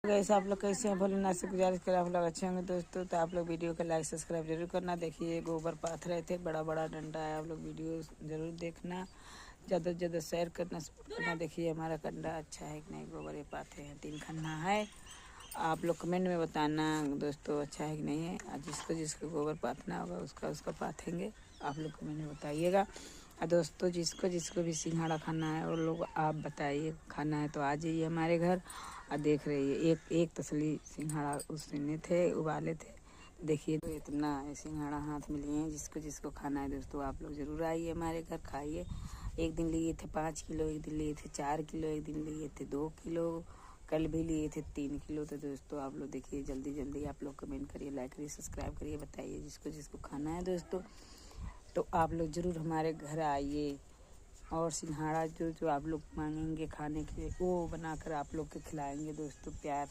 कैसे आप लोग कैसे हैं? भोलेनाथ से गुजारिश करें आप लोग अच्छे होंगे दोस्तों। तो आप लोग वीडियो को लाइक सब्सक्राइब जरूर करना। देखिए गोबर पाथ रहे थे, बड़ा बड़ा डंडा है। आप लोग वीडियो जरूर देखना, ज़्यादा से ज़्यादा शेयर करना। देखिए हमारा कंडा अच्छा है कि नहीं, गोबर ये पाथे हैं, 3 खन्ना है। आप लोग कमेंट में बताना दोस्तों अच्छा है कि नहीं है। जिसको जिसको गोबर पाथना होगा उसका पाथेंगे। आप लोग कमेंट में बताइएगा। और दोस्तों जिसको जिसको भी सिंघाड़ा खाना है और लोग आप बताइए, खाना है तो आ जाइए हमारे घर। और देख रही है एक तसली सिंघाड़ा उस दिन थे, उबाले थे। देखिए तो इतना सिंघाड़ा हाथ में लिए हैं। जिसको जिसको खाना है दोस्तों आप लोग ज़रूर आइए हमारे घर, खाइए। एक दिन लिए थे 5 किलो, एक दिन लिए थे 4 किलो, एक दिन लिए थे 2 किलो, कल भी लिए थे 3 किलो। तो दोस्तों आप लोग देखिए, जल्दी जल्दी आप लोग कमेंट करिए, लाइक करिए, सब्सक्राइब करिए, बताइए जिसको जिसको खाना है दोस्तों। तो आप लोग ज़रूर हमारे घर आइए और सिंघाड़ा जो जो आप लोग मांगेंगे खाने के लिए वो बनाकर आप लोग के खिलाएंगे दोस्तों, प्यार